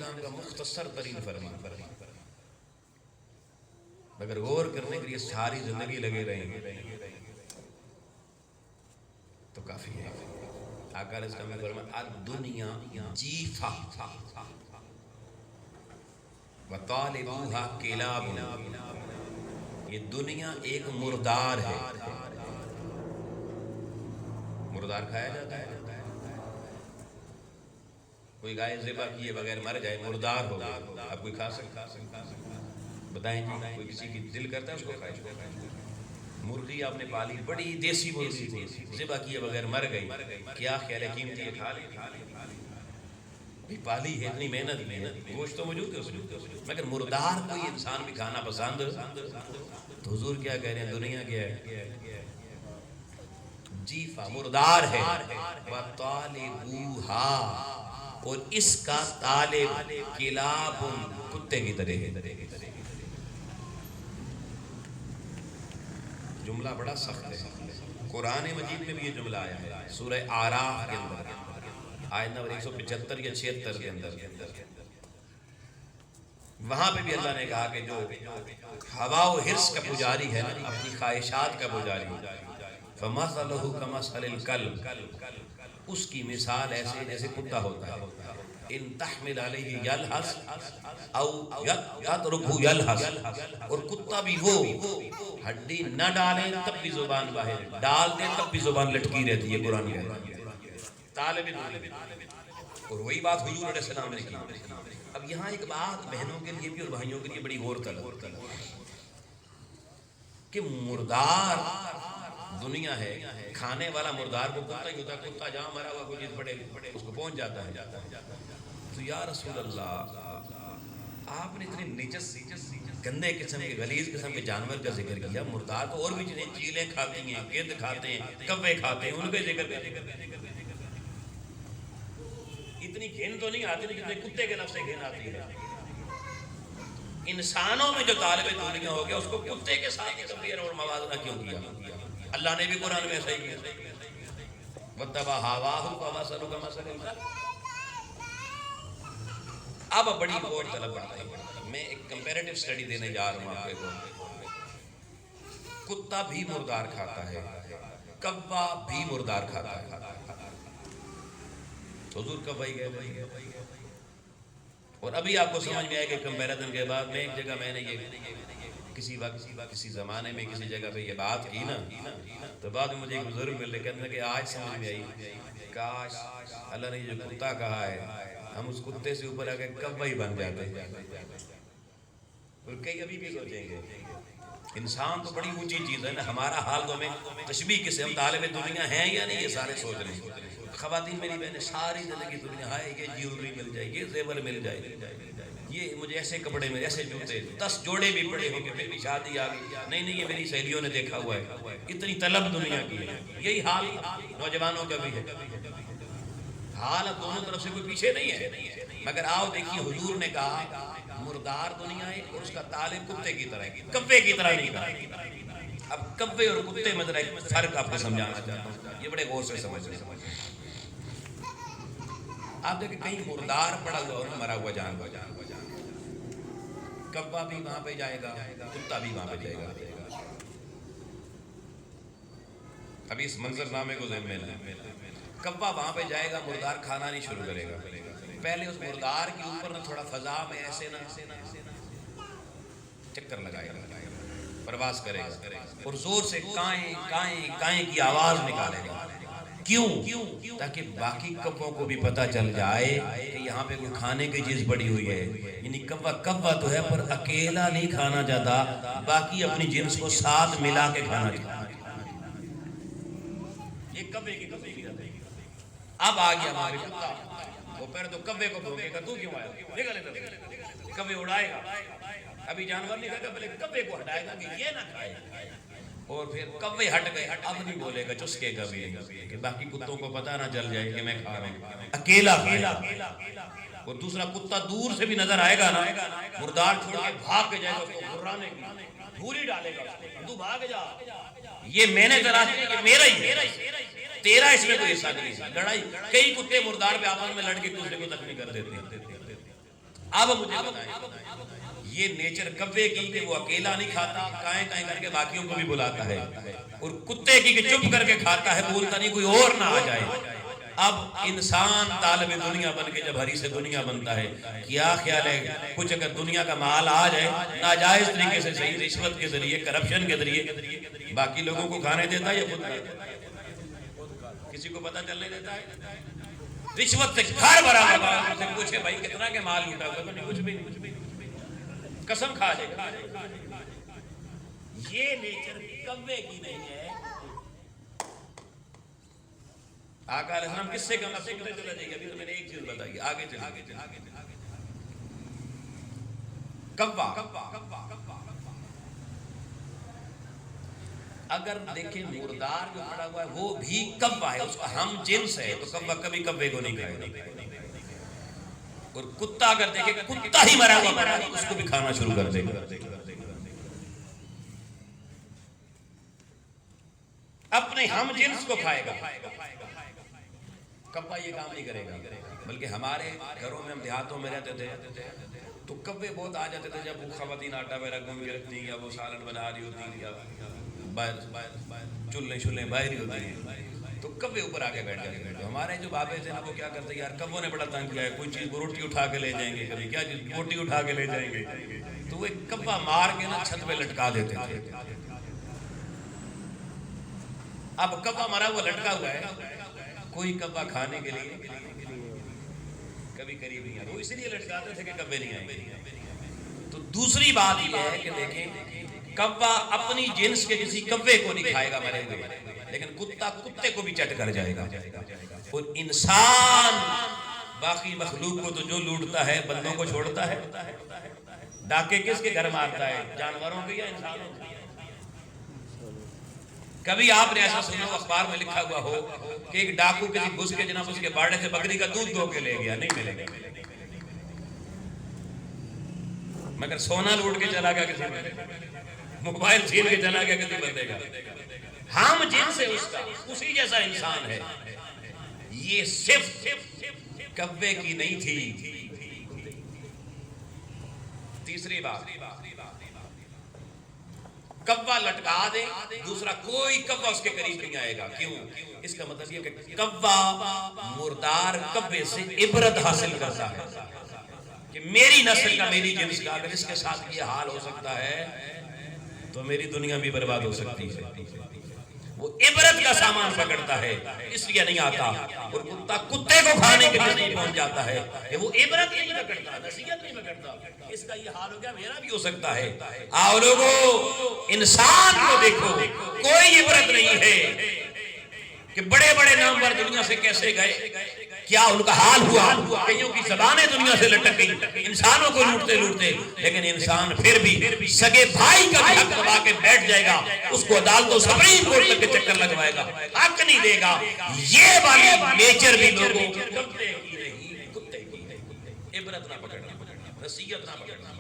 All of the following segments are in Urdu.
السلام کا مختصر ترین فرمان، اگر غور کرنے کے لیے ساری زندگی لگے رہیں گے تو کافی ہے۔ آقا علیہ السلام نے فرمایا الدنیا جیفہ وطالبوہا کلاب، یہ دنیا ایک مردار ہے۔ مردار کھایا جاتا ہے؟ کوئی گائے ذبح کیے بغیر مر جائے مردار ہو، اب کوئی کھا سکتا؟ بتائیں جی، کوئی کسی کی دل کرتا ہے اس کو کھائے؟ مرغی آپ نے پالی، بڑی دیسی مرغی تھی، ذبح کیے بغیر مر گئی، کیا خیال ہے قیمتی ہے کھا لی؟ پالی ہے، اتنی محنت بھی ہے، گوشت تو موجود ہے اس میں، مگر مردار کوئی انسان بھی کھانا پسند تو حضور کیا کہہ رہے ہیں؟ دنیا کیا ہے؟ جیفہ مردار ہے، وَطَالِبُوهَا اور اس کا طالب کلاب کتے کی طرح ہے۔ جملہ بڑا سخت ہے، قرآن مجید میں بھی یہ جملہ آیا ہے، سورہ اعراف کے اندر آیت نمبر 175 یا 76 کے اندر، وہاں پہ بھی اللہ نے کہا کہ جو ہوا و حرص کا پجاری ہے نا، اپنی خواہشات کا پجاری، فَمَثَلُهُ كَمَثَلِ الْكَلْبِ، اس کی مثال ایسے جیسے کتا ہوتا ہے، ان تحمل علیہ یلحس او یترکہ یلحس، اور کتا بھی وہ ہڈی نہ ڈالیں تب بھی زبان باہر، ڈال دیں تب بھی زبان لٹکی رہتی ہے۔ قرآن میں طالب اور وہی بات حضور علیہ السلام نے کی۔ اب یہاں ایک بات بہنوں کے لیے بھی اور بھائیوں کے لیے بڑی غور طلب کہ مردار دنیا ہے، کھانے والا مردار کو کتا ہی ہوتا ہے، کتا جہاں مرا ہوا کوئی چیز پڑے اس کو پہنچ جاتا ہے۔ تو یا رسول اللہ، آپ نے اتنے نجس گندے قسم کے غلیظ قسم کے جانور کا ذکر کیا، مردار تو اور بھی چیزیں، چیلیں کھاتی ہیں، گدھ کھاتے ہیں، کوے کھاتے ہیں، ان کا ذکر کرتے، اتنی گھن تو نہیں آتی جتنے کتے کے لفظ سے گھن آتی ہے۔ انسانوں میں جو طالب دنیا ہو گیا اس کو کتے کے ساتھ کمپیئر اور موازنہ کیوں کیا؟ اللہ نے بھی قرآن میں ایسا ہی کیا، وَاتَّبَعَ هَوَاهُ فَمَثَلُهُ كَمَثَلِ الْكَلْبِ۔ اب بڑی غور طلب بات ہے، میں ایک کمپیریٹیو سٹڈی دینے جا رہا ہوں آپ کو۔ کتا بھی مردار کھاتا ہے، کوا بھی مردار کھاتا ہے، حضور کوا ہی گئے۔ اور ابھی آپ کو سمجھ میں آئے کہ کمپیریزن کے بعد میں ایک جگہ میں نے یہ کسی وقت کسی زمانے میں کسی جگہ پہ یہ بات کی نا، تو بعد میں مجھے ایک بزرگ ملے کہتے ہیں کہ آج سمجھ میں آئی، کاش اللہ نے جو کتا کہا ہے ہم اس کتے سے اوپر آگے کوا ہی بن جاتے ہیں۔ اور کئی ابھی بھی سوچیں گے انسان تو بڑی اونچی چیز ہے نا، ہمارا حال تو ہمیں تشبیہ کسے، ہم طالب دنیا ہیں یا نہیں، یہ سارے سوچ رہے ہیں۔ خواتین میری بہنیں ساری زندگی دنیا ہے، یہ جیولری مل جائے، یہ زیور مل جائے، یہ مجھے ایسے کپڑے میں ایسے جوتے 10 جوڑے بھی پڑے ہوں کہ پھر بھی شادی آ گئی، نہیں نہیں یہ میری سہیلیوں نے دیکھا ہوا ہے، اتنی طلب دنیا کی ہے۔ یہی حال نوجوانوں کا بھی ہے، حال اب دونوں طرف سے کوئی پیچھے نہیں ہے، مگر آؤ دیکھیے حضور نے کہا مردار دنیا ہے اور اس کا طالب کتے کی طرح ہے، کبے کی طرح نہیں کہا۔ اب کبے اور کتے میں ذرا ایک فرق آپ کو سمجھانا چاہتا ہوں، یہ بڑے غور سے سمجھ رہے ہیں۔ آپ دیکھیں کہیں مردار پڑا ہوا اور مرا ہوا جانور، کبا بھی وہاں پہ جائے گا، کتا بھی وہاں پہ جائے گا۔ ابھی اس منظر نامے کو ذہن میں لیں، کبا وہاں پہ جائے گا، مردار کھانا نہیں شروع کرے گا، پہلے اس مردار کے اوپر نہ تھوڑا فضا میں ایسے نہ چکر لگائے گا، پرواز کرے گا اور زور سے کائیں کائیں کائیں کی آواز نکالے گا۔ کیوں؟ تاکہ باقی کبوں کو بھی پتہ چل جائے کہ یہاں پہ کوئی کھانے کی چیز پڑی ہوئی ہے، یعنی کبا تو ہے پر اکیلا نہیں کھانا چاہتا، باقی اپنی جنس کو ساتھ ملا کے کھانا چاہتا۔ یہ کبے کی اب آ گیا وہاں پہ کتا، وہ پہلے تو کبے کو بھوکے گا، تو کیوں آیا، نکل ادھر، کبے اڑائے گا، ابھی جانور نہیں کہا پہلے کبے کو ہٹائے گا کہ یہ نہ کھائے، اور پھر کبے ہٹ گئے، اب نہیں بولے گا چسکے گا بھی کہ باقی کتوں کو پتہ نہ چل جائے کہ میں کھا رہا ہوں، اکیلا اور دوسرا کتا دور سے بھی نظر آئے گا نا، مردار چھوڑ کے بھاگ کے جائے گا، اس کو گھرانے کی دھولی ڈالے گا، تو بھاگ جا، یہ میں نے تلاش کیا کہ میرا ہی ہے، تیرا اس میں کوئی حصہ نہیں ہے۔ لڑائی کئی کتے مردار پہ آپس میں لڑ کے دوسرے کو زخمی کر دیتے ہیں۔ اب مجھے بتائیں یہ نیچر کبے کی کہ وہ اکیلا نہیں کھاتا، کائیں کائیں کر کے باقیوں کو بھی بلاتا ہے، اور کتے کی کہ چپ کر کے کھاتا ہے، بولتا نہیں کوئی اور نہ آ جائے۔ اب انسان طالب دنیا بن کے جب حریث دنیا بنتا ہے، کیا خیال ہے کچھ اگر دنیا کا مال آ جائے ناجائز طریقے سے، صحیح رشوت کے ذریعے، کرپشن کے ذریعے، باقی لوگوں کو کھانے دیتا ہے یا خود کسی کو پتہ چلنے دیتا ہے؟ رشوت سے گھر بھرا ہوا، ان سے پوچھے بھائی کتنا کے مال لوٹا ہوا؟ تو نہیں، کچھ بھی نہیں، قسم کھا لے گا۔ یہ نیچر کبے کی نہیں ہے۔ آقا علیہ السلام کس سے کہنا سنتے چلا جائے گا؟ ابھی تو میں نے ایک چیز بتائی، آگے چلے کبا۔ اگر دیکھیں مردار جو پڑا ہوا ہے وہ بھی کبا ہے، اس کا ہم جنس ہے، تو کبا کبھی کبے کو نہیں کھائے گا۔ اور کتا اگر دیکھیں کتا ہی مرا ہوا پڑا ہے، اس کو بھی کھانا شروع کر دے گا، اپنے ہم جنس کو کھائے گا۔ کبا یہ کام نہیں کرے گا، بلکہ ہمارے گھروں میں ہم دیہاتوں میں رہتے تھے تو کبے بہت آ جاتے تھے، جب وہ خواتین آٹا وغیرہ گون کے رکھتی یا وہ سالن بنا رہی ہوتی یا چولہے شلے باہری ہوتی ہیں، تو کبے اوپر آگے بیٹھ جاتے ہیں۔ ہمارے جو بابے تھے نا وہ کیا کرتے ہیں، یار کبوں نے بڑا تنگ کیا ہے، کوئی چیز وہ روٹی اٹھا کے لے جائیں گے، کبھی کیا چیز روٹی اٹھا کے لے جائیں گے، تو وہ ایک کبا مار کے نا چھت پہ لٹکا دیتے تھے۔ اب کبا مرا ہوا لٹکا ہوا ہے، کوئی کبا کھانے کے لیے کبھی قریب نہیں آتا، وہ اس لیے لٹکاتے تھے کہ کبے نہیں آئیں۔ تو دوسری بات یہ ہے کہ دیکھیں کبا اپنی جنس کے کسی کبے کو نہیں کھائے گا مرے ہوئے، لیکن کتا کتے کو بھی چٹ کر جائے گا۔ اور انسان باقی مخلوق کو تو جو لوٹتا ہے بندوں کو چھوڑتا ہے۔ ڈاکے کس کے گھر مارتا ہے، جانوروں کے یا انسانوں کے؟ کبھی آپ نے ایسا سنا اخبار میں لکھا ہوا ہو کہ ایک ڈاکو کسی گھس کے جناب اس کے باڑے سے بکری کا دودھ دھو کے لے گیا؟ نہیں ملے گا۔ مگر سونا لوٹ کے چلا گیا کسی میں، موبائل چھین کے چلا گیا کسی بندے کا، ہم جن سے اس کا اسی جیسا انسان ہے۔ یہ صرف کبے کی نہیں تھی۔ تیسری بات، کبا لٹکا دے، دوسرا کوئی کبا اس کے قریب نہیں آئے گا۔ کیوں؟ اس کا مطلب یہ کہ کبا مردار کبے سے عبرت حاصل کرتا ہے کہ میری نسل کا، میری جنس کا اگر اس کے ساتھ یہ حال ہو سکتا ہے تو میری دنیا بھی برباد ہو سکتی ہے۔ وہ عبرت کا سامان پکڑتا ہے، اس لیے نہیں آتا۔ اور کتا کتے کو کھانے کے لیے نہیں پہنچ جاتا ہے کہ وہ عبرت نہیں پکڑتا، نصیحت نہیں پکڑتا۔ اس کا یہ حال ہو گیا، میرا بھی ہو سکتا ہے۔ آؤ لوگو، انسان کو دیکھو، کوئی عبرت نہیں ہے کہ بڑے بڑے نامور دنیا سے کیسے گئے، کیا ان کا حال ہوا، کئیوں کی زبانیں دنیا سے لٹک گئی انسانوں کو لوٹتے لوٹتے، لیکن انسان پھر بھی سگے بھائی کا بھی حق دبا کے بیٹھ جائے گا، اس کو عدالتوں سپریم کورٹ تک کے چکر لگوائے گا، حق نہیں دے گا۔ یہ والی نیچر بھی لوگوں کتے کی نہیں، کتے کی ہے۔ عبرت نہ پکڑنا، نصیحت نہ پکڑنا۔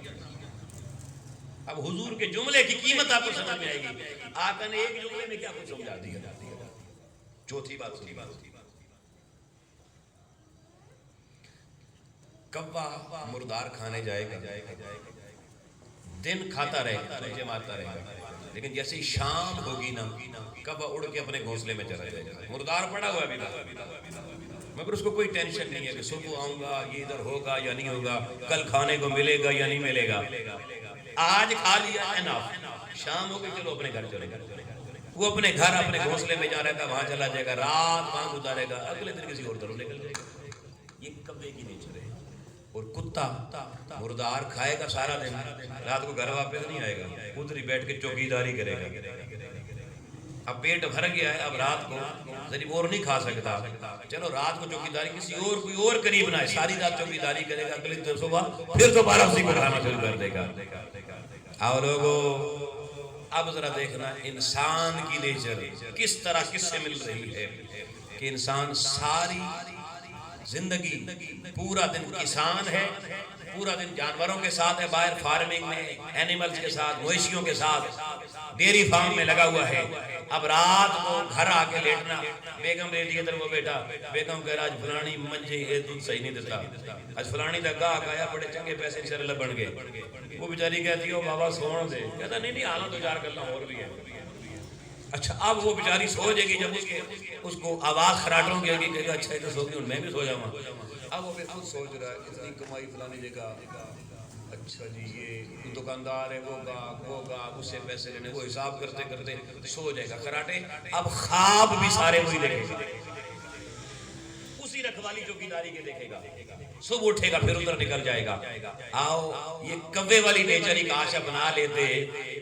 اب حضور کے جملے کی قیمت آپ کو سمجھ میں آئے گی۔ آقا نے ایک جملے میں کیا کچھ سمجھا دیا۔ چوتھی بات سنی، کبا مردار کھانے جائے گا، دن کھاتا رہے گا، مجھے مارتا رہے گا، لیکن جیسے ہی شام ہوگی نا کبا اڑ کے اپنے گھونسلے میں چلا جائے گا۔ مردار پڑا ہوا ہے مگر اس کو کوئی ٹینشن نہیں ہے کہ صبح آؤں گا، یہ ادھر ہوگا یا نہیں ہوگا، کل کھانے کو ملے گا یا نہیں ملے گا۔ آج کھا لیا انف، شام ہو گئی چلو اپنے گھر چلے گا۔ وہ اپنے گھر اپنے گھونسلے میں جا رہا تھا، وہاں چلا جائے گا، رات وہاں گزارے گا، اگلے دن کسی اور طرف نکل جائے گا۔ یہ کبے کی نیچر ہے۔ اور کتا مردار کھائے گا سارا دن، رات کو گھر واپس نہیں آئے گا، ادھر ہی بیٹھ کے چوکیداری کرے گا۔ اب پیٹ بھر گیا ہے، اب رات کو ذریعہ اور نہیں کھا سکتا، چلو رات کو چوکیداری کسی اور کوئی اور قریب نہ ہے، ساری رات چوکیداری کرے گا، اگلے دن صبح پھر دوبارہ اسی کو کھانا شروع کر دے گا۔ آؤ لوگو، اب ذرا دیکھنا انسان کی نیچر کس طرح کس سے مل رہی ہے کہ انسان ساری زندگی پورا دن کسان ہے، پورا دن جانوروں کے ساتھ ہے، باہر فارمنگ میں اینیملز کے ساتھ، مویشیوں کے ساتھ ڈیری فارم میں لگا ہوا ہے. اب رات کو گھر آ کے لیٹنا، بیگم بیٹی ادھر وہ بیٹا، بیگم کہہ رہا آج فلانی منجے یہ دودھ صحیح نہیں دیتا، آج فلانی دا گاہ آیا بڑے چنگے پیسے انشاءاللہ بن گئے. وہ بیچاری کہتی ہے بابا سونا دے، کہتا نہیں نہیں حالات 2 4 گلاں اور بھی ہے. اچھا اب وہ بیچاری سو جائے گی، جب اس کو آواز خراٹوں گی کہ اچھا تو سو گئی، میں بھی سو جاؤں. اب وہ پھر خود سوچ رہا ہے اتنی کمائی فلانی جگہ، اچھا جی یہ دکاندار ہے، وہ گاہ اس سے پیسے لینے، وہ حساب کرتے کرتے سو جائے گا خراٹے. اب خواب بھی سارے وہی دیکھے گا، اسی رکھوالی چوکیداری کے دیکھے گا. صبح اٹھے گا پھر ادھر نکل جائے گا. آؤ یہ کوے والی نیچر ایک آشا بنا لیتے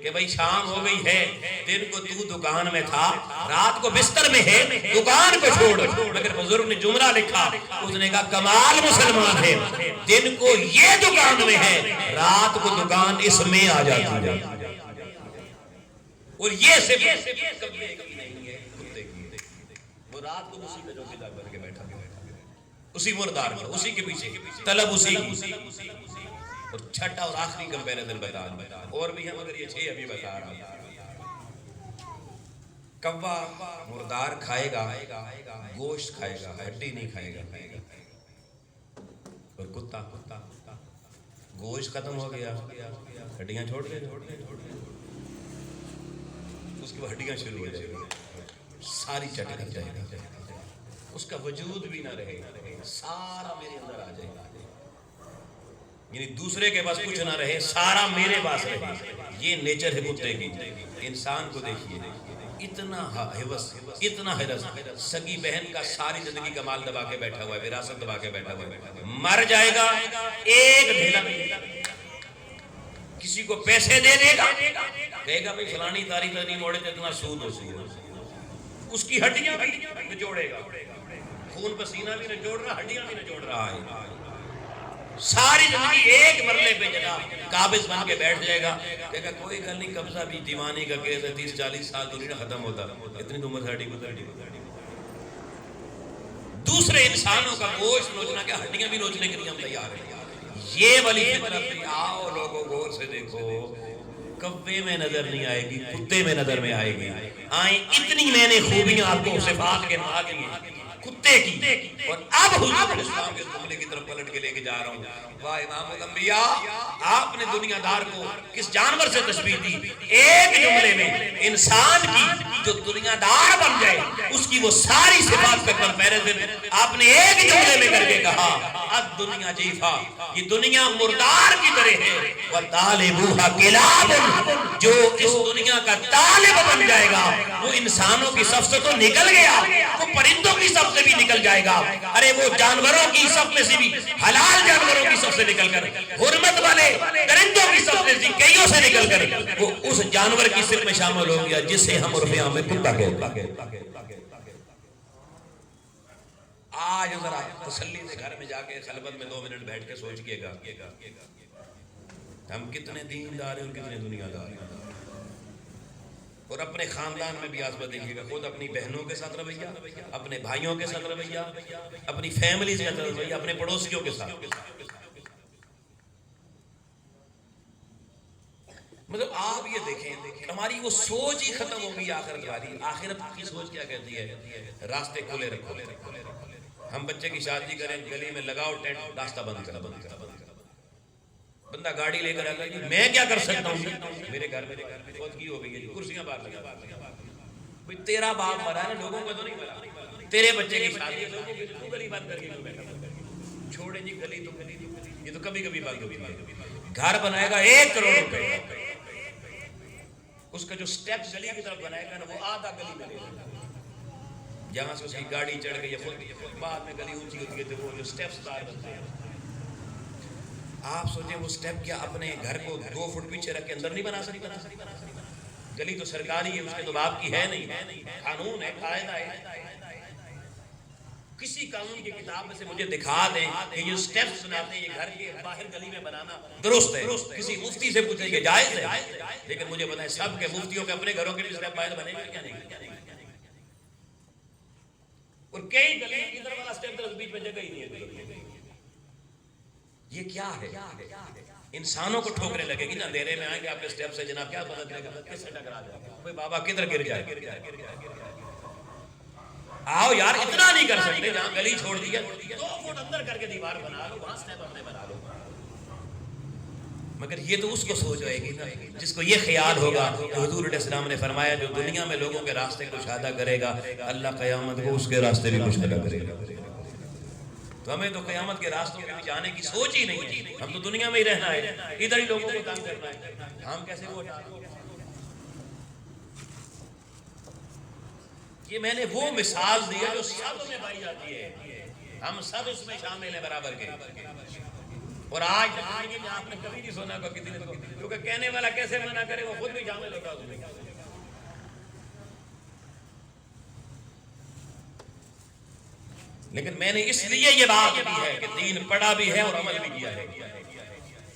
کہ بھئی شام ہو گئی ہے، دن کو تو دکان میں تھا، رات کو بستر میں ہے، دکان کو چھوڑ. مگر بزرگ نے جملہ لکھا، اس نے کہا کمال مسلمان ہے، دن کو یہ دکان میں ہے، رات کو دکان اس میں آ جاتی ہے. اور یہ صرف کبے کی نہیں ہے، کتے کی. وہ رات کو اسی کا چوکیدار بن کے بیٹھا گیا، اسی مردار کا، اسی کے پیچھے طلب اسی کی. اور چھٹا اور آخری کمپیریزن بتا، اور بھی ہیں مگر یہ 6 ابھی بتا رہا ہوں. کوا مردار کھائے گا، گوشت کھائے گا، ہڈی نہیں کھائے گا. اور کتا گوشت ختم ہو گیا، ہڈیاں چھوڑ دے، اس کی ہڈیاں شروع ہو جائے گا، ساری چٹ کر جائے گا، اس کا وجود بھی نہ رہے گا، سارا میرے اندر آ جائے گا. یعنی دوسرے کے پاس کچھ نہ رہے، سارا میرے پاس رہے. یہ نیچر ہے کتے کی. انسان کو دیکھیے اتنا حوث، اتنا حرص، سگی بہن کا ساری زندگی کا مال دبا کے بیٹھا ہوا ہے، وراثت دبا کے بیٹھا ہوا ہے. مر جائے گا ایک ڈھیلا کسی کو پیسے دے دے گا، کہے گا بھئی فلانی تاریخ نہیں موڑے تو اتنا سود ہو سکے. اس کی ہڈیاں بھی نچوڑے گا، خون پسینہ بھی نچوڑ رہا، ہڈیاں بھی نچوڑ رہا ہے. ساری زندگی ایک مرلے پہ جناب قابض بن کے بیٹھ جائے گا، کہے گا کوئی گل نہیں، قبضہ بھی دیوانی کا کیس ہے، 30 40 سال تو نہیں ختم ہوتا، اتنی عمر ساڑی گزر. دوسرے انسانوں کا گوشت نوچنا کیا، ہڈیاں بھی نوچنے کے لیے ہم تیار ہیں. یہ والی فطرت بھی آؤ لوگوں غور سے دیکھو، کوے میں نظر نہیں آئے گی، کتے میں نظر میں آئے گی. آئیں اتنی میں نے خوبیاں آپ کو صفات کے نام دی ہیں کتے کی. اور اب حضور اسلام کے جملے کی طرف پلٹ کے لے کے جا رہا ہوں. واہ امام الانبیاء، آپ نے دنیا دار کو کس جانور سے تشبیہ دی؟ ایک جملے میں انسان کی جو دنیا دار بن جائے اس کی وہ ساری صفات کا کمپیریزن آپ نے ایک جملے میں کر کے کہا اد دنیا جیفا، یہ دنیا مردار کی طرح ہے. وَطَالِبُوهَا كِلَابٌ، جو اس دنیا کا طالب بن جائے گا وہ انسانوں کی صف سے تو نکل گیا، وہ پرندوں کی صف سے بھی نکل جائے گا. ارے وہ جانوروں کی صف میں سے بھی، حلال جانوروں کی صف سے نکل کر، حرمت والے درندوں کی صف سے کئیوں سے نکل کر وہ اس جانور کی صف میں شامل ہو گیا جسے ہم عرف عام میں کتا کہتے ہیں. آج ذرا تسلی سے گھر میں جا کے خلوت میں 2 منٹ بیٹھ کے سوچئے گا ہم کتنے دیندار ہیں اور کتنے دنیا دار ہیں. اور اپنے خاندان میں بھی آزما دیکھیے گا، خود اپنی بہنوں کے ساتھ رویہ، اپنے بھائیوں کے ساتھ رویہ، اپنی فیملی کے ساتھ رویہ، اپنے پڑوسیوں کے ساتھ. مطلب آپ یہ دیکھیں ہماری وہ سوچ ہی ختم ہوگی آخرت والی. آخرت کی سوچ کیا کہتی ہے؟ راستے کھلے رکھو. ہم بچے کی شادی کریں، گلی میں لگاؤ ٹینٹ، راستہ بند کر. بندہ گاڑی لے کر آتا ہے، میں کیا کر سکتا ہوں؟ میرے گھر میں فوتگی ہو گئی ہے، کرسیاں باہر لگا. بھئی تیرا باپ مرا ہے، لوگوں کا تو نہیں مرا. تیرے بچے کی شادی ہے، لوگوں کی تو گلی بند کر کے کیوں بیٹھا؟ چھوڑیں جی گلی تو گلی، یہ تو کبھی کبھی بند ہوتی ہے. گھر بنائے گا 1 کروڑ روپے، اس کا جو سٹیپ گلی کی طرف بنائے گا نا وہ آدھا گلی میں لے گا. جہاں سے اس کی گاڑی چڑھ گئی ہے، بعد میں گلی اونچی ہوتی ہے تو وہ جو سٹیپس دار بنتے ہیں. آپ سوچیں وہ سٹیپ کیا اپنے گھر کو 2 فٹ پیچھے رکھ کے اندر نہیں بنا سکتی؟ گلی تو سرکاری ہے، اس کے تو باپ کی ہے نہیں، قانون ہے، قاعدہ ہے. کسی قانون کی کتاب میں سے مجھے دکھا دیں کہ یہ سٹیپس بناتے ہیں، یہ گھر کے باہر گلی میں بنانا درست ہے. کسی مفتی سے پوچھیں یہ جائز ہے؟ لیکن مجھے بتائیں سب کے مفتیوں کے اپنے گھروں کے بھی سٹیپ باہر بنے گا کیا نہیں؟ اور کئی گلی ادھر والا سٹیپ درست بیچ میں جگہ ہی نہیں ہے. یہ کیا ہے؟ انسانوں کو ٹھوکرے لگے گی نا، اندھیرے میں آئیں گے آپ کے سٹیپ سے جناب، کیا پتہ چلے گا کس سے ٹکرا جائے گا، کوئی بابا کدھر گر جائے۔ آؤ یار، اتنا نہیں کر سکتے، جہاں گلی چھوڑ دیا 2 فٹ اندر کر کے دیوار بنا لو، وہاں سٹیپ اپنے بنا لو۔ مگر یہ تو اس کو سوچ رہے گی نا جس کو یہ خیال ہوگا کہ حضور علیہ السلام نے فرمایا جو دنیا میں لوگوں کے راستے کشادہ کرے گا، اللہ قیامت کو اس کے راستے بھی کشادہ کرے گا۔ تو ہمیں تو قیامت کے راستوں میں جانے کی سوچ ہی نہیں ہے، ہم تو دنیا میں ہی رہنا ہے، ادھر ہی لوگوں کو تنگ کرنا ہے، ہم کیسے وہ یہ میں نے وہ مثال دیا جو سب میں پائی جاتی ہے، ہم سب اس میں شامل ہیں برابر کے۔ اور آج زمانے میں آپ نے کبھی نہیں سنا کہ کسی نے، کیونکہ کہنے والا کیسے منع کرے، وہ خود بھی شامل ہوتا ہے۔ لیکن میں نے اس لیے یہ بات کی ہے کہ دین پڑھا بھی ہے اور عمل بھی کیا ہے۔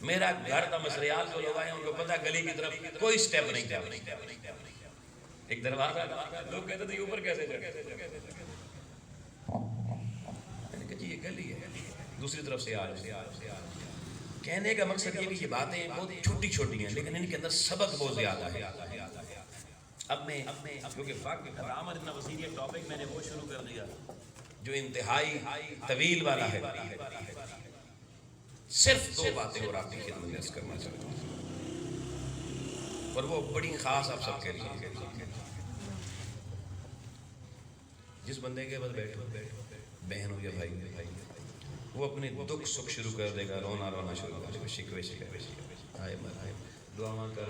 میرا گھر تھا مصریال جو لوگ آئے ان کو پتا گلی کی طرف کوئی سٹیپ نہیں تھا، ایک دروازہ لوگ کہتے تھے اوپر کیسے چڑھے، میں نے کہا جی یہ گلی ہے، دوسری طرف سے آ رہے۔ کہنے کا مقصد یہ کہ یہ باتیں بہت چھوٹی چھوٹی ہیں لیکن ان کے اندر سبق بہت زیادہ ہے۔ اب میں کیونکہ آمد اتنا وسیع ٹاپک میں نے وہ شروع کر دیا جو انتہائی طویل والا ہے، صرف 2 باتیں اور آپ کی خدمت میں عرض کرنا چاہتا ہوں، اور وہ بڑی خاص آپ سب کے لیے۔ جس بندے کے بعد بیٹھو بہن ہو یا بھائی، وہ اپنے دکھ سکھ شروع کر دے گا، رونا شروع کر دے گا، شکوے آئے دعا کر